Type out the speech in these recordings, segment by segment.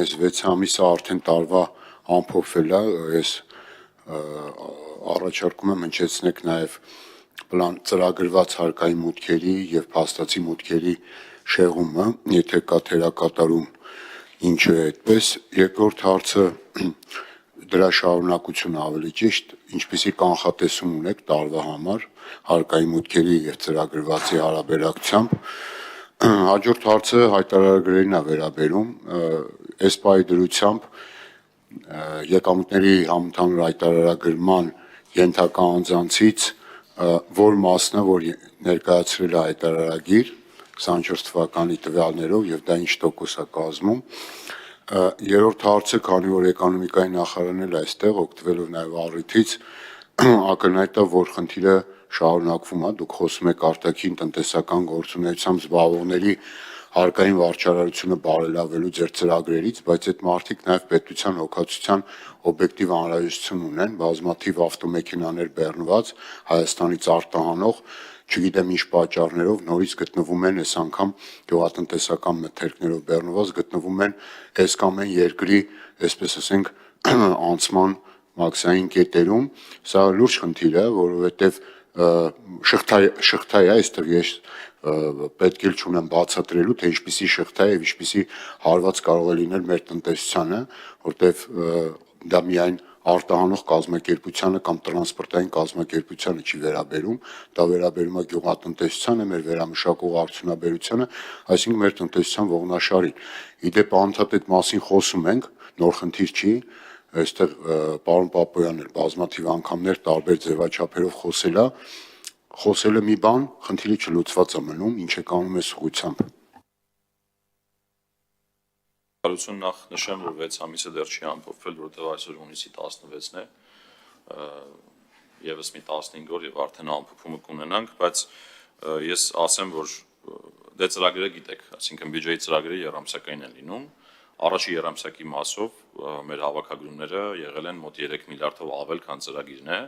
այս 6 ամիսը արդեն տարվա ամփոփվել է, ես առաջարկում եմ հնչեցնեք նաև ծրագրված հարկային մուտքերի եւ փաստացի մուտքերի շեղումը, եթե կա թերակատարում, ինչը է այդպես։ Երկրորդ հարցը դրա շարունակությունը ավելի ճիշտ, ինչպիսի կանխատեսում ունեք տարվա համար հարկային մուտքերի եւ ծրագրվածի հարաբերակցությամբ։ Հաջորդ հարցը հայտարարագրերին է վերաբերում, այս պահի դրությամբ եկամուտների համընդհանուր հայտարարագրման ենթակա անձանցից որ մասն է, որ ներկայացրել է հայտարարագիր 24 թվականի տվյալներով եւ դա ինչ տոկոս է կազմում։ Երրորդ հարցը, քանի որ էկոնոմիկայի նախարարն էլ այստեղ օգտվելով նաեւ առիթից ակնհայտ է, որ խնդիրը շարունակվում է, դուք խոսում եք արտաքին տնտեսական գործունեությամբ զբաղվողների հարկային վարչարարությունը բարելավելու ձեր ծրագրերից, բայց այդ մարդիկ նաև պետության հոգացության օբյեկտիվ անհրաժեշտություն ունեն, բազմաթիվ ավտոմեքենաներ բեռնված, Հայաստանից արտահանող, չգիտեմ ինչ պատճառներով նորից գտնվում են այս անգամ գյուղատնտեսական մթերքներով բեռնված, գտնվում են այս կամ այն երկրի, այսպես ասենք, անցման մաքսային կետերում, սա լուրջ խնդիր է, որովհետև շղթա է, այստեղ ես պետք էլ չունեմ բացատրելու, թե ինչպիսի շղթա է եւ ինչպիսի հարված կարող է լինել մեր տնտեսությանը, որտեվ դա միայն արտահանող կազմակերպությանը կամ տրանսպորտային կազմակերպությանը չի վերաբերում, դա վերաբերում է գյուղատնտեսությանը, մեր վերամշակող արդյունաբերությանը, այսինքն մեր տնտեսության ողնաշարին։ Իդեպ անդադ այդ մասին խոսում ենք, նոր խնդիր չի, այստեղ պարոն Պապոյանն էլ բազմաթիվ անգամներ տարբեր ձևաչափերով խոսել է մի բան, խնդիրը չլուծված է մնում, ինչ է կանում այս ուղղությամբ։ Նախ նշեմ, որ 6 ամիսը դեռ չի ամփոփվել, որտեղ այսօր հունիսի 16-ն է, եւս մի 15 օր եւ արդեն ամփոփումը կունենանք, բայց ես ասեմ, որ դե ծրագրերը գիտեք, այսինքն բյուջեի ծրագրերը երամսյակային են լինում, առաջի երամսյակի մասով մեր հավաքագրումները եղել են մոտ 3 միլիարդով ավել, քան ծրագիրն է,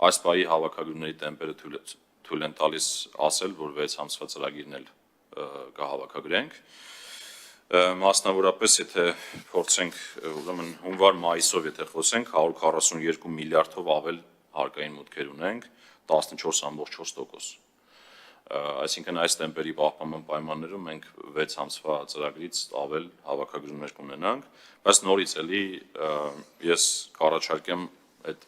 այս պահի հավաքագրումների տեմպերը թույլ են տալիս ասել, որ 6 ամսվա ծրագիրն էլ կհավաքագրենք, մասնավորապես, եթե փորձենք, ուրեմն հունվար-մայիսով, եթե խոսենք, 142 միլիարդով ավել հարկային մուտքեր ունենք, 14.4%։ Այսինքն այս տեմպերի պահպանման պայմաններում մենք 6 ամսվա ծրագրից ավել հավաքագրումներ կունենանք, բայց նորից էլի ես կառաջարկեմ այդ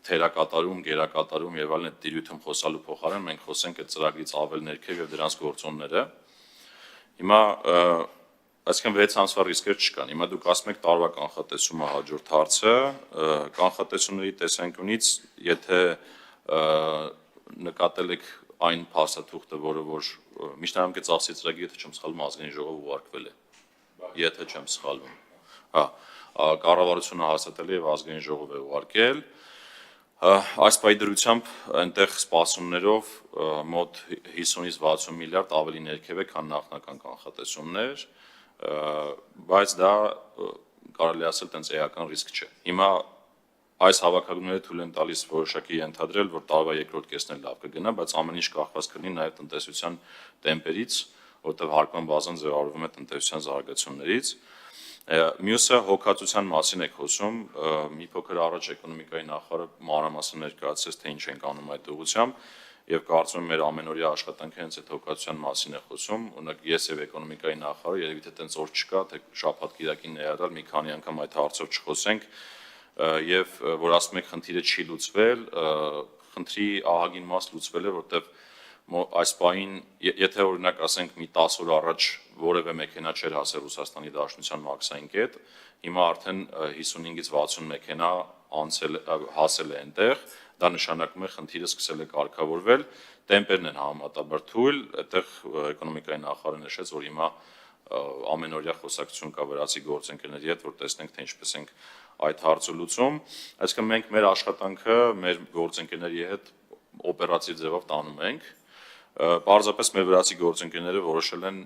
թերակատարում, գերակատարում եւ այլն այդ դիրույթում խոսալու փոխարեն մենք խոսենք այդ ծրագրից ավել ներքև եւ դրանց գործոնները։ Հիմա այսինքն 6 ամսվա ռիսկեր չկան։ Հիմա դուք ասում եք տարվա կանխատեսումը հաջորդ հարցը, կանխատեսումների տեսանկյունից, եթե նկատել եք այն փաստաթուղթը, որը որ միջնահանգի ծախսի ծրագիրը, եթե չեմ սխալվում, ազգային ժողով ուղարկվել է, եթե չեմ սխալվում, կառավարությունը հաստատել է եւ ազգային ժողով է ուղարկել, այս պայդրությամբ այնտեղ սպասումներով մոտ 50-ից 60 միլիարդ ավելի ներքև է, քան նախնական կանխատեսումներ, բայց դա կարելի ասել տենց էական ռիսկ չէ։ Հիմա այս հավաքագրումները թույլ են տալիս որոշակի ենթադրել, որ տարվա երկրորդ կեսն էլ լավ կգնա, բայց ամեն ինչ կախված կլինի նաև տնտեսության տեմպերից, որտեղ հարկման բազան ձևավորվում է տնտեսության զարգացումներից։ Մյուսը հոգացության մասին եք խոսում, մի փոքր առաջ էկոնոմիկայի նախարարը մանրամասն ներկայացրեց, թե ինչ ենք անում այդ ուղղությամբ, եւ կարծում եմ մեր ամենօրյա աշխատանքը հենց այդ հոգացության մասին է խոսում, օրինակ ես եւ էկոնոմիկայի նախարարը երևի թե տենց օր չկա, թե շաբաթ-կիրակին ներառյալ մի քանի անգամ այդ հարցով չխոսենք, եւ որ ասում եք խնդիրը չի լուծվել, խնդրի ահագին մաս լուծվել է, որտեվ այս պահին, եթե օրինակ ասենք մի 10 օր առաջ որևէ մեքենա չէր հասել Ռուսաստանի Դաշնության մաքսային կետ, հիմա արդեն 55-ից 60 մեքենա հասել է այնտեղ, դա նշանակում է խնդիրը սկսել է կարգավորվել, տեմպերն են համեմատաբար թույլ, այդտեղ էկոնոմիկայի նախարարը նշեց, որ հիմա ամենօրյա խոսակցություն կա վրացի գործընկերների հետ, որ տեսնենք, թե ինչպես ենք այդ հարցը լուծում, այսինքն մենք մեր աշխատանքը մեր գործընկերների հետ օպերատիվ ձևով տանում ենք, պարզապես մեր վրացի գործընկերները որոշել են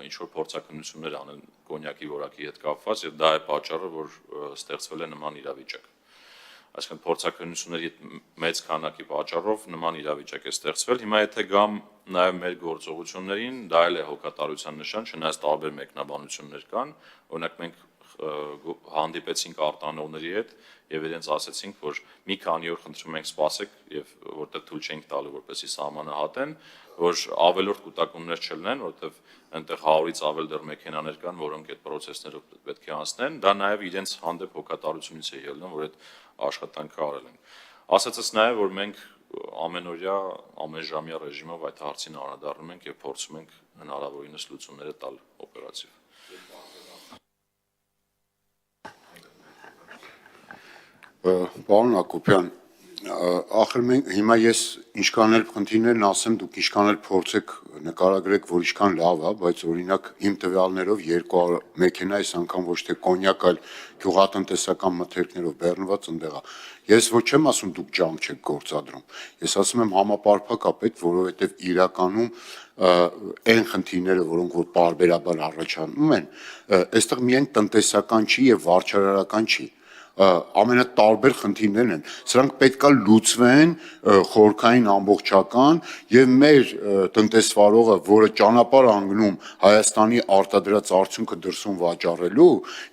ինչ-որ փորձաքննություններ անել կոնյակի որակի հետ կապված եւ դա է պատճառը, որ ստեղծվել է նման իրավիճակ։ Այսինքն փորձաքննությունների մեծ քանակի պատճառով նման իրավիճակ է ստեղծվել։ Հիմա եթե գամ նաեւ մեր գործողություններին, դա էլ է հոգատարության նշան, չնայած տարբեր մեկնաբանություններ կան, օրինակ մենք հանդիպեցինք արտանողների հետ եւ իրենց ասացինք, որ մի քանի օր խնդրում ենք սպասեք եւ որտեղ թույլ չենք տալու, որպեսզի սահմանը հատեն, որ ավելորդ կուտակումներ չլինեն, որտեղ այնտեղ 100-ից ավել դեռ մեքենաներ կան, որոնք այդ process-ներով պետք է անցնեն, դա նաեւ իրենց հանդեպ հոգատարությունից է ելնում, որ այդ աշխատանքը արել են։ Ասացած նաեւ, որ մենք ամենօրյա, ամենժամյա ռեժիմով այդ հարցին անդրադառնում ենք եւ փորձում ենք հնարավորինս լուծումները տալ օպերատիվ։ Պարոն Հակոբյան, ախր մենք հիմա ես ինչքան էլ խնդիրներն ասեմ, դուք ինչքան էլ փորձեք նկարագրեք, որ ինչքան լավ է, բայց օրինակ իմ տվյալներով 200 մեքենա այս անգամ ոչ թե կոնյակ, այլ գյուղատնտեսական մթերքներով բեռնված ընդեղ է։ Ես ոչ եմ ասում դուք ջանք չեք գործադրում։ Ես ասում եմ համապարփակ է պետք, որովհետև իրականում այն խնդիրները, որոնք որ պարբերաբար առաջանում են, այստեղ միայն տնտեսական չի եւ վարչարարական չի։ Ամենատարբեր խնդիրներն են։ Սրանք պետքա լուծվեն խորքային ամբողջական եւ մեր տնտեսվարողը, որը ճանապարհ անգնում Հայաստանի արտադրած արդյունքը դրսում վաճառելու,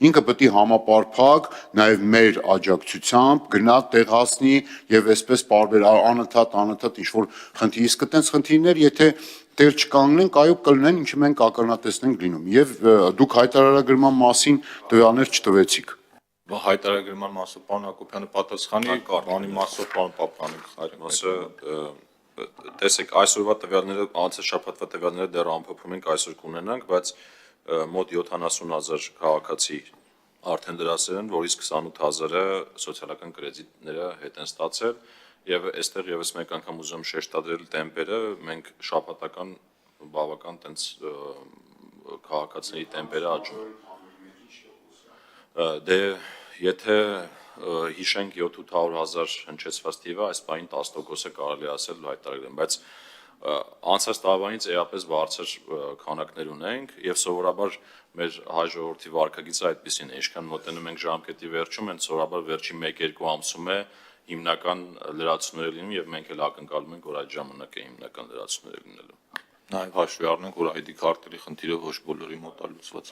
ինքը պետք է համապարփակ նաեւ մեր աջակցությամբ գնա տեղացնի եւ այսպես պարբեր անընդհատ ինչ որ խնդիր, իսկ այտենց խնդիրներ, եթե դեր չկանգնենք, այո կլինեն, ինչը մենք ակնատեսնենք լինում եւ դուք հայտարարագրման մասին տվյալներ չտվեցիք։ Հայտարարագրման մասով պարոն Հակոբյանը պատասխանի, բանի մասով պարոն Պապյանը տեսեք, այսօրվա տվյալները, անցած շաբաթվա տվյալները դեռ ամփոփում ենք, այսօր կունենանք, բայց մոտ 70,000 քաղաքացի արդեն դրասել են, որից 28,000-ը սոցիալական կրեդիտները հետ են ստացել եւ այստեղ եւս մեկ անգամ ուզում շեշտադրել տեմպերը, մենք շաբաթական բավական տենց քաղաքացիների տեմպերը աճում են։ Դե եթե հիշենք 700,000 հնչեցված թիվը, այս բանին 10%-ը կարելի ասել հայտարարել, բայց անցած տարվանից էապես բարձր քանակներ ունենք եւ սովորաբար մեր հայ ժողովրդի վարքագիծը այդպեսին է, ինչքան մոտենում ենք ժամկետի վերջում, հենց սովորաբար վերջին 1-2 ամսում է հիմնական լրացումները լինում եւ մենք էլ ակնկալում ենք, որ այդ ժամանակ է հիմնական լրացումները լինելու։ Նաև հաշվի առնենք, որ ID քարտերի խնդիրը ոչ բոլորի մոտ է լուծված։